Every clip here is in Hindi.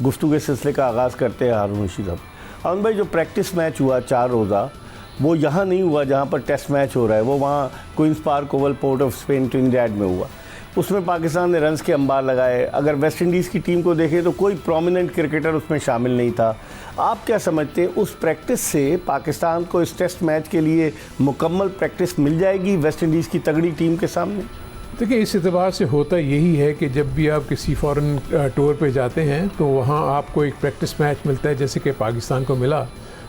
गुफ्तगू के सिलसिले का आगाज़ करते हैं हारून रशीद साहब। हारून भाई, जो प्रैक्टिस मैच हुआ 4 रोज़ा, वो यहाँ नहीं हुआ जहाँ पर टेस्ट मैच हो रहा है, वो वहाँ Queen's Park Oval Port of Spain Trinidad में हुआ। उसमें पाकिस्तान ने रन्स के अंबार लगाए। अगर वेस्ट इंडीज़ की टीम को देखें तो कोई प्रोमिनेंट क्रिकेटर उसमें शामिल नहीं था। आप क्या समझते हैं, उस प्रैक्टिस से पाकिस्तान को इस टेस्ट मैच के लिए मुकम्मल प्रैक्टिस मिल जाएगी वेस्ट इंडीज़ की तगड़ी टीम के सामने? देखिए, इस एतबार से होता यही है कि जब भी आप किसी फॉरेन टूर पे जाते हैं तो वहाँ आपको एक प्रैक्टिस मैच मिलता है, जैसे कि पाकिस्तान को मिला।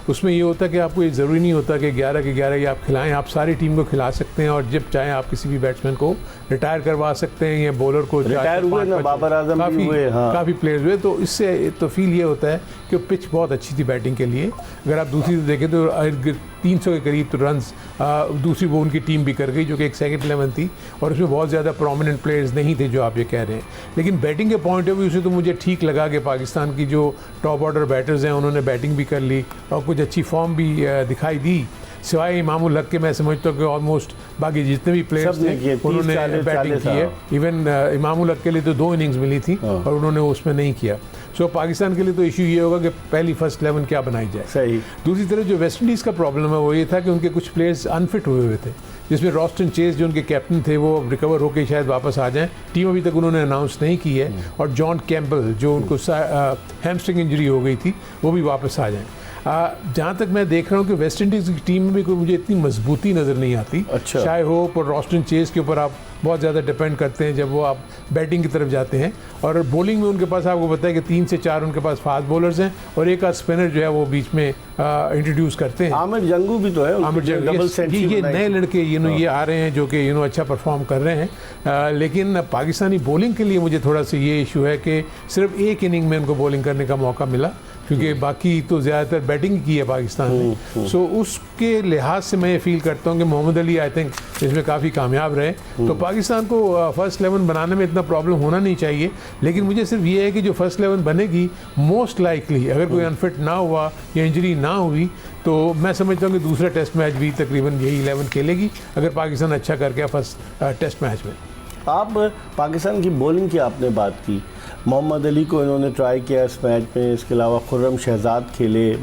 उसमें ये होता है कि आपको ये ज़रूरी नहीं होता कि 11 के 11 ही आप खिलाएं, आप सारी टीम को खिला सकते हैं और जब चाहें आप किसी भी बैट्समैन को रिटायर करवा सकते हैं या बॉलर को रिटायर हुए ना, बाबर आजम भी हुए, हाँ। काफ़ी प्लेयर्स हुए। तो इससे तो फील ये होता है कि पिच बहुत अच्छी थी बैटिंग के लिए। अगर आप दूसरी तो देखें तो 300 के करीब तो रन्स दूसरी वो उनकी टीम भी कर गई, जो कि एक सेकंड 11 थी और उसमें बहुत ज़्यादा प्रोमिनेंट प्लेयर्स नहीं थे जो आप ये कह रहे हैं। लेकिन बैटिंग के पॉइंट ऑफ व्यू से तो मुझे ठीक लगा कि पाकिस्तान की जो टॉप ऑर्डर बैटर्स हैं उन्होंने बैटिंग भी कर ली और कुछ अच्छी फॉर्म भी दिखाई दी। सिवाय इमामुल हक के मैं समझता हूँ कि ऑलमोस्ट बाकी जितने भी प्लेयर्स थे उन्होंने बैटिंग की है। इवन इमामुल हक के लिए तो 2 इनिंग्स मिली थी और उन्होंने उसमें नहीं किया। सो पाकिस्तान के लिए तो इशू ये होगा कि पहली फर्स्ट 11 क्या बनाई जाए। सही। दूसरी तरफ जो वेस्ट इंडीज़ का प्रॉब्लम है वो ये था कि उनके कुछ प्लेयर्स अनफिट हुए थे, जिसमें रॉस्टन चेस जो उनके कैप्टन थे वो रिकवर होकर शायद वापस आ जाएं। टीम अभी तक उन्होंने अनाउंस नहीं की है। और जॉन कैम्पबेल जो उनको हैमस्ट्रिंग इंजरी हो गई थी वो भी वापस आ जाएं। जहाँ तक मैं देख रहा हूँ कि वेस्ट इंडीज़ की टीम में भी कोई मुझे इतनी मजबूती नज़र नहीं आती। अच्छा। शायद होप और रॉस्टन चेस के ऊपर आप बहुत ज़्यादा डिपेंड करते हैं जब वो आप बैटिंग की तरफ जाते हैं। और बॉलिंग में उनके पास आपको पता है कि 3 से 4 उनके पास फास्ट बॉलर्स हैं और एक आध स्पिनर जो है वो बीच में इंट्रोड्यूस करते हैं। आमिर जंगू भी तो है, आमिर जंगू, ये नए लड़के ये आ रहे हैं जो कि अच्छा परफॉर्म कर रहे हैं। लेकिन पाकिस्तानी बॉलिंग के लिए मुझे थोड़ा सा ये इशू है कि सिर्फ एक इनिंग में उनको बॉलिंग करने का मौका मिला, क्योंकि बाकी तो ज़्यादातर बैटिंग की है पाकिस्तान ने। सो उसके लिहाज से मैं ये फील करता हूँ कि मोहम्मद अली आई थिंक इसमें काफ़ी कामयाब रहे। तो पाकिस्तान को फर्स्ट 11 बनाने में इतना प्रॉब्लम होना नहीं चाहिए। लेकिन मुझे सिर्फ ये है कि जो फर्स्ट 11 बनेगी मोस्ट लाइकली अगर कोई अनफिट ना हुआ या इंजरी ना हुई तो मैं समझता हूँ कि दूसरा टेस्ट मैच भी तकरीबन यही 11 खेलेगी अगर पाकिस्तान अच्छा करके फर्स्ट टेस्ट मैच में। आप पाकिस्तान की बॉलिंग की आपने बात की, मोहम्मद अली को इन्होंने ट्राई किया इस मैच में, इसके अलावा खुर्रम शहजाद खेले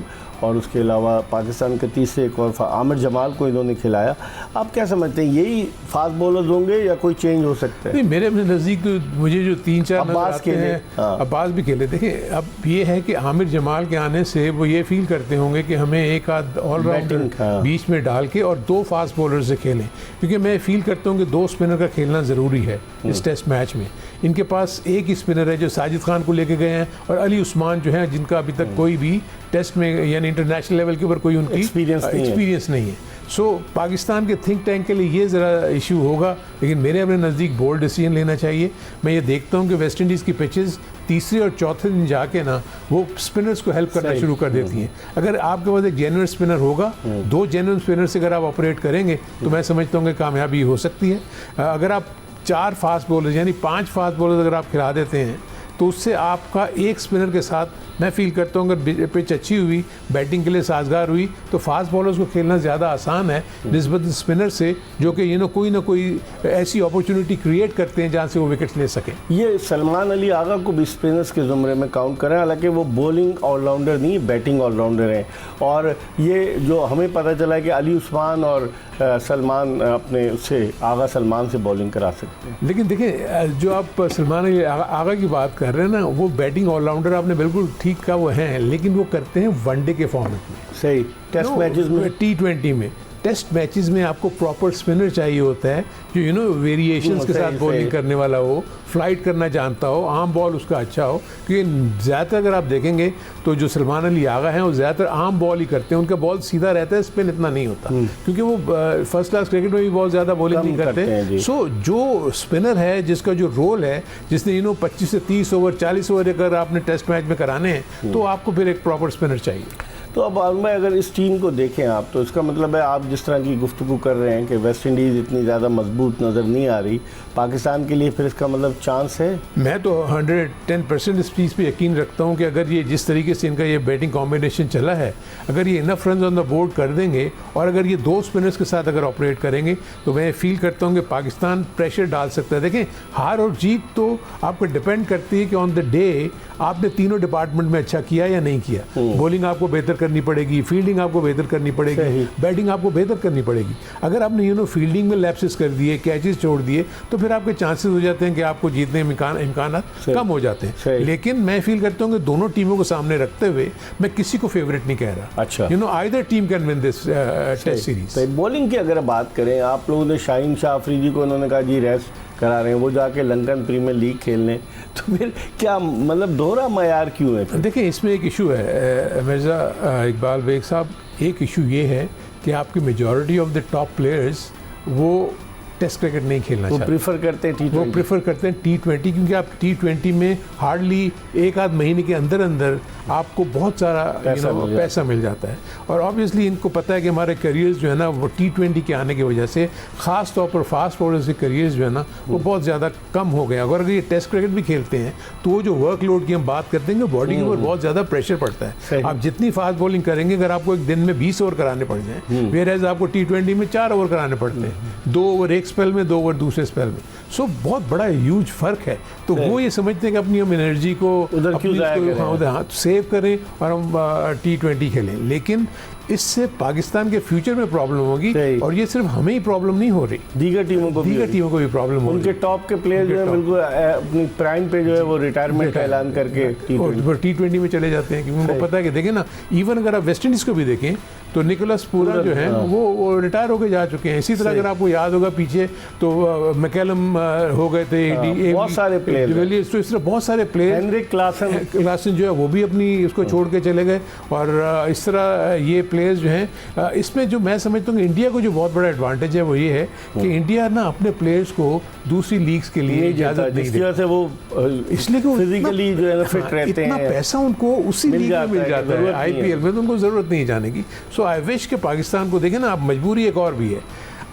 और उसके अलावा पाकिस्तान के तीसरे एक और आमिर जमाल को इन्होंने खिलाया। आप क्या समझते हैं, यही फास्ट बॉलर्स होंगे या कोई चेंज हो सकता है? नहीं, मेरे अपने नज़दीक तो मुझे जो 3-4 अब्बास खेले, अब्बास भी खेले। देखिए, अब ये है कि आमिर जमाल के आने से वो ये फील करते होंगे कि हमें एक आध ऑलराउंडर बीच में डाल के और 2 फास्ट बॉलर से खेलें, क्योंकि मैं फील करता हूँ कि 2 स्पिनर का खेलना ज़रूरी है इस टेस्ट मैच में। इनके पास एक ही स्पिनर है जो साजिद खान को लेके गए हैं और अली उस्मान जो है जिनका अभी तक कोई भी टेस्ट में यानी इंटरनेशनल लेवल के ऊपर कोई उनकी एक्सपीरियंस नहीं है। सो पाकिस्तान के थिंक टैंक के लिए ये ज़रा इशू होगा। लेकिन मेरे अपने नज़दीक बोल्ड डिसीजन लेना चाहिए। मैं ये देखता हूँ कि वेस्ट इंडीज़ की पिचेस तीसरे और चौथे दिन जाके ना वो स्पिनर्स को हेल्प करना शुरू कर देती हैं। अगर आपके पास एक जेन्युइन स्पिनर होगा, 2 जेन्युइन स्पिनर से अगर आप ऑपरेट करेंगे तो मैं समझता हूँ कि कामयाबी हो सकती है। अगर आप 4 फास्ट बॉलर्स यानी 5 फास्ट बॉलर्स अगर आप खिला देते हैं तो उससे आपका एक स्पिनर के साथ मैं फील करता हूँ अगर पिच अच्छी हुई, बैटिंग के लिए साजगार हुई तो फास्ट बॉलर्स को खेलना ज़्यादा आसान है निस्बत स्पिनर से, जो कि कोई ना कोई ऐसी अपॉर्चुनिटी क्रिएट करते हैं जहाँ से वो विकेट्स ले सकें। ये सलमान अली आगा को भी स्पिनर्स के ज़ुमरे में काउंट करें, हालांकि वो बॉलिंग ऑलराउंडर नहीं, बैटिंग ऑलराउंडर हैं। और ये जो हमें पता चला है कि अली उस्मान और सलमान अपने उससे आगा सलमान से बॉलिंग करा सकते हैं। लेकिन देखिए, जो आप सलमान अली आगा की बात कर रहे हैं ना, वो बैटिंग ऑलराउंडर आपने बिल्कुल ठीक कहा, वो हैं, लेकिन वो करते हैं वनडे के फॉर्मेट में। सही। टेस्ट मैचेस में, T20 में, टेस्ट मैचेस में आपको प्रॉपर स्पिनर चाहिए होता है जो वेरिएशंस के साथ बॉलिंग करने वाला हो, फ्लाइट करना जानता हो, आर्म बॉल उसका अच्छा हो। क्योंकि ज़्यादातर अगर आप देखेंगे तो जो सलमान अली आगा हैं वो ज़्यादातर आर्म बॉल ही करते हैं, उनका बॉल सीधा रहता है, स्पिन इतना नहीं होता क्योंकि वो फर्स्ट क्लास क्रिकेट में भी बहुत ज़्यादा बॉलिंग नहीं करते। सो जो स्पिनर है जिसका जो रोल है, जिसने 25 से 30 ओवर 40 ओवर अगर आपने टेस्ट मैच में कराने हैं तो आपको फिर एक प्रॉपर स्पिनर चाहिए। तो अब आलम भाई अगर इस टीम को देखें आप, तो इसका मतलब है आप जिस तरह की गुफ्तगू कर रहे हैं कि वेस्ट इंडीज़ इतनी ज़्यादा मजबूत नज़र नहीं आ रही पाकिस्तान के लिए, फिर इसका मतलब चांस है? मैं तो 110% इस चीज़ पे यकीन रखता हूँ कि अगर ये जिस तरीके से इनका ये बैटिंग कॉम्बिनेशन चला है, अगर ये enough run on the board कर देंगे और अगर ये 2 स्पिनर्स के साथ अगर ऑपरेट करेंगे तो मैं फील करता हूँ कि पाकिस्तान प्रेशर डाल सकता है। देखें, हार और जीत तो आपको डिपेंड करती है कि ऑन द डे आपने तीनों डिपार्टमेंट में अच्छा किया या नहीं किया। बॉलिंग आपको बेहतर करनी पड़ेगी, फील्डिंग आपको बेहतर करनी पड़ेगी, बैटिंग आपको बेहतर करनी पड़ेगी। अगर आपने फील्डिंग में लैप्सेस कर दिए, कैचेस छोड़ दिए, तो फिर आपके चांसेस हो जाते हैं कि आपको जीतने में इम्कान कम हो जाते हैं। लेकिन मैं फील करता हूँ कि दोनों टीमों को सामने रखते हुए मैं किसी को फेवरेट नहीं कह रहा। अच्छा, either team can win this test series. Bowling की अगर बात करें, आप लोगों ने शाहीन शाह अफरीदी को उन्होंने कहा जी रेस्ट करा रहे हैं, वो जाके लंदन प्रीमियर लीग खेलने, तो फिर क्या मतलब दोहरा मयार क्यों है? देखिए, इसमें एक इशू है मिर्ज़ा इकबाल बेग साहब, एक इशू ये है कि आपकी majority of the top players वो टेस्ट क्रिकेट नहीं खेलना चाहते, प्रीफर करते हैं T20। वो प्रेफर करते हैं T20, क्योंकि आप T20 में हार्डली 1-8 महीने के अंदर अंदर आपको बहुत सारा पैसा मिल जाता है। और ऑब्वियसली इनको पता है कि हमारे करियर्स जो है ना वो T20 के आने की वजह से ख़ास तौर पर फास्ट बॉलर्स के करियर्स जो है ना वो बहुत ज़्यादा कम हो गए। अगर ये टेस्ट क्रिकेट भी खेलते हैं तो वो जो वर्कलोड की हम बात करते हैं, बॉडी के ऊपर बहुत ज़्यादा प्रेशर पड़ता है। आप जितनी फास्ट बॉलिंग करेंगे, अगर आपको एक दिन में 20 ओवर कराने पड़ जाए, वेयर एज आपको T20 में 4 ओवर कराने पड़ते हैं, 2 ओवर एक स्पेल में, 2 ओवर दूसरे स्पेल में। सो बहुत बड़ा ह्यूज फर्क है। तो वो ये समझते हैं कि अपनी हम एनर्जी को सेव करें और हम T20 खेलें, लेकिन इससे पाकिस्तान के फ्यूचर में प्रॉब्लम होगी। और ये सिर्फ हमें ही प्रॉब्लम नहीं हो रही, दीगर टीमों को भी प्रॉब्लम होगी। उनके टॉप के प्लेयर जो है बिल्कुल अपनी प्राइम पे जो है वो रिटायरमेंट का ऐलान करके T20 में चले जाते हैं, क्योंकि उनको पता है कि देखें ना, इवन अगर आप वेस्ट इंडीज़ को भी देखें तो निकोलस पूरन जो है वो रिटायर होकर जा चुके हैं। इसी तरह अगर आपको याद होगा पीछे तो मैकेलम हो गए थे, बहुत सारे प्लेयर, तो इस तरह बहुत सारे प्लेयर, हेनरिक क्लासन जो है वो भी अपनी उसको छोड़ के चले गए। और इस तरह ये प्लेयर्स जो हैं, इसमें जो मैं समझता हूँ कि इंडिया को जो बहुत बड़ा एडवांटेज है वो ये है कि इंडिया ना अपने प्लेयर्स को दूसरी लीग्स के लिए इजाजत नहीं देती, वो इसलिए कि फिजिकली जो है फिट रहते हैं, इतना पैसा उनको उसी लीग में मिल जाता है, IPL में, तो उनको ज़रूरत नहीं जाने की। सो आई विश के पाकिस्तान को देखें ना, आप मजबूरी एक और भी है,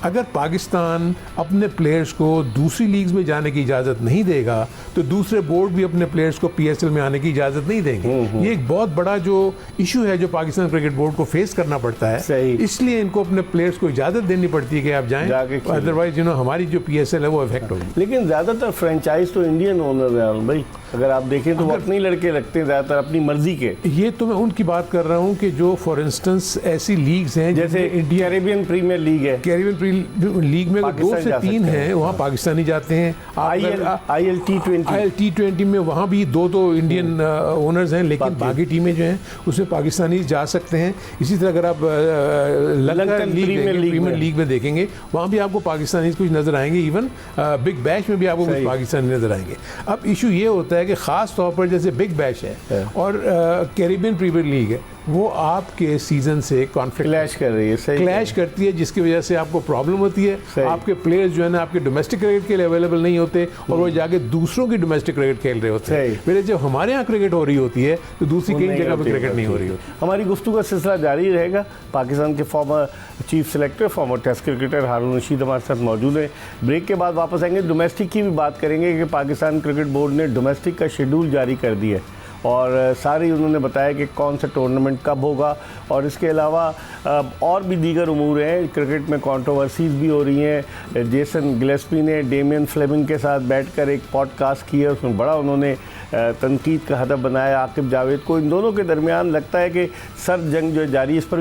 अगर पाकिस्तान अपने प्लेयर्स को दूसरी लीग्स में जाने की इजाज़त नहीं देगा तो दूसरे बोर्ड भी अपने प्लेयर्स को PSL में आने की इजाज़त नहीं देंगे। ये एक बहुत बड़ा जो इशू है जो पाकिस्तान क्रिकेट बोर्ड को फेस करना पड़ता है, इसलिए इनको अपने प्लेयर्स को इजाज़त देनी पड़ती है कि आप जाएं, अदरवाइज हमारी जो PSL है वो इफेक्ट होगी। लेकिन ज़्यादातर फ्रेंचाइज तो इंडियन ओनर है भाई, अगर आप देखें तो वो अपने लड़के रखते हैं ज़्यादातर अपनी मर्जी के। ये तो मैं उनकी बात कर रहा हूँ कि जो फॉर इंस्टेंस ऐसी लीग्स हैं जैसे इंडिया कैरेबियन प्रीमियर लीग है, कैरेबियन लीग में 2 से 3 हैं, वहाँ पाकिस्तानी जाते हैं। IL T20 में वहाँ भी 2 इंडियन ओनर्स हैं, लेकिन बाकी टीमें जो हैं उसमें पाकिस्तानी जा सकते हैं। इसी तरह अगर आप लंदन प्रीमियर लीग में देखेंगे, वहाँ भी आपको पाकिस्तानी कुछ नज़र आएंगे, इवन बिग बैश में भी आपको कुछ पाकिस्तानी नज़र आएंगे। अब इशू ये होता है कि ख़ास तौर पर जैसे बिग बैश है और कैरेबियन प्रीमियर लीग है, वो आपके सीजन से कॉन्फ्लिक्ट क्लैश करती है, जिसकी वजह से आपको प्रॉब्लम होती है। आपके प्लेयर्स जो है ना आपके डोमेस्टिक क्रिकेट के लिए अवेलेबल नहीं होते और वो जाके दूसरों की डोमेस्टिक क्रिकेट खेल रहे होते हैं। फिर जब हमारे यहाँ क्रिकेट हो रही होती है तो दूसरी कई जगह पर क्रिकेट नहीं हो रही होती। हमारी गुफ्तगू का सिलसिला जारी रहेगा। पाकिस्तान के former chief selector, former test cricketer Haroon Rashid हमारे साथ मौजूद हैं। ब्रेक के बाद वापस आएंगे, डोमेस्टिक की भी बात करेंगे कि पाकिस्तान क्रिकेट बोर्ड ने डोमेस्टिक का शेड्यूल जारी कर दिया है और सारी उन्होंने बताया कि कौन सा टूर्नामेंट कब होगा, और इसके अलावा और भी दीगर उमूर हैं। क्रिकेट में कंट्रोवर्सीज भी हो रही हैं। जेसन गिलेस्पी ने डेमियन फ्लेमिंग के साथ बैठकर एक पॉडकास्ट किया, उसमें बड़ा उन्होंने तनकीद का हदफ बनाया आकिब जावेद को। इन दोनों के दरमियान लगता है कि सर्द जंग जो जारी, इस पर